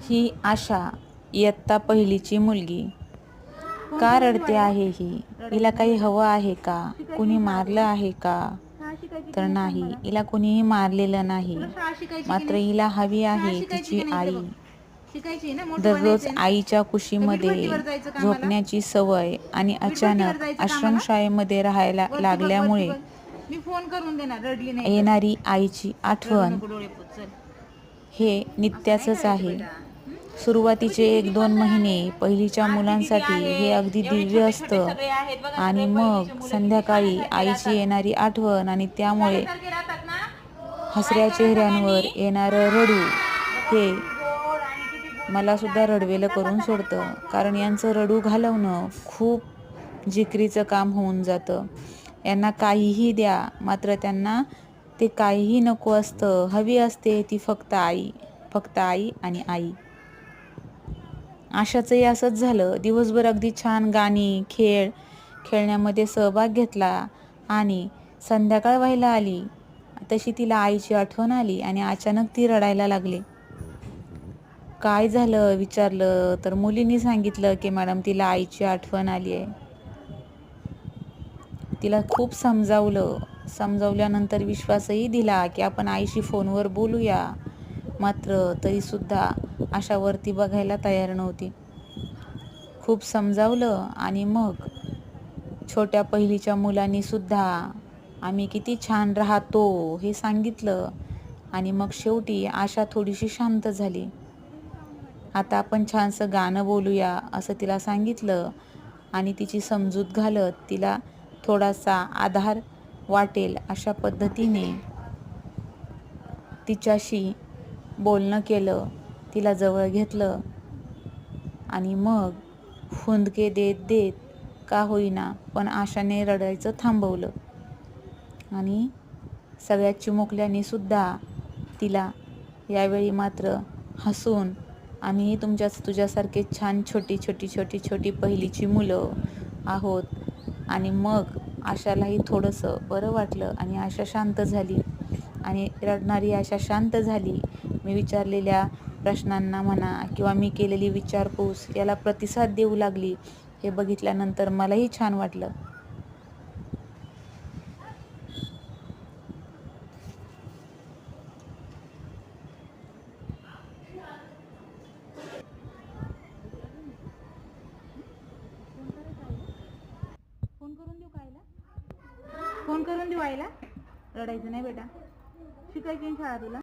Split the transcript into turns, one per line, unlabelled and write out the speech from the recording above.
ही आशा इयत्ता पहिलीची मुलगी. का रडते आहे ही? हिला काही हवं आहे का? कुणी मारलं आहे का? तर नाही, हिला कुणीही मारलेलं नाही. मात्र हिला हवी आहे तिची आई. दररोज आईच्या कुशीमध्ये झोपण्याची सवय आणि अचानक आश्रमशाळेमध्ये राहायला लागल्यामुळे येणारी आईची आठवण हे नित्याचंच आहे. सुरुवातीचे 1-2 महिने पहिलीच्या मुलांसाठी हे अगदी दिव्य असतं आणि मग संध्याकाळी आईची येणारी आठवण आणि त्यामुळे हसऱ्या चेहऱ्यांवर येणारं रडू हे मला सुद्धा रडवेलं करून सोडतं. कारण यांचं रडू घालवणं खूप जिकरीचं काम होऊन जातं. यांना काहीही द्या, मात्र त्यांना ते काहीही नको असतं. हवी असते ती फक्त आई, फक्त आई आणि आई. आशाचंही असंच झालं. दिवसभर अगदी छान गाणी, खेळण्यामध्ये सहभाग घेतला आणि संध्याकाळ व्हायला आली तशी तिला आईची आठवण आली आणि अचानक ती रडायला लागली. काय झालं विचारलं तर मुलींनी सांगितलं की मॅडम तिला आईची आठवण आली आहे. तिला खूप समजावल्यानंतर विश्वासही दिला की आपण आईशी फोनवर बोलूया. मात्र तरीसुद्धा आशा वरती बघायला तयार नव्हती. खूप समजावलं आणि मग छोट्या पहिलीच्या मुलांनी सुद्धा आम्ही किती छान राहतो हे सांगितलं आणि मग शेवटी आशा थोडीशी शांत झाली. आता आपण छानसं गाणं बोलूया असं तिला सांगितलं आणि तिची समजूत घालत तिला थोडासा आधार वाटेल अशा पद्धतीने तिच्याशी बोलणं केलं. तिला जवळ घेतलं आणि मग फुंदके देत देत का होईना पण आशाने रडायचं थांबवलं आणि सगळ्या चिमुकल्यांनी सुद्धा तिला यावेळी मात्र हसून आम्ही तुझ्यासारखे छान छोटी पहिलीची मुलं आहोत. आणि मग आशालाही थोडंसं बरं वाटलं आणि आशा शांत झाली आणि रडणारी आशा शांत झाली. मी विचारलेल्या प्रश्नांना म्हणा किंवा मी केलेली विचारपूस याला प्रतिसाद देऊ लागली. हे बघितल्यानंतर मलाही छान वाटलं. फोन करून देऊ आईला? रडायचं नाही बेटा, शिकायची शाळा तुला.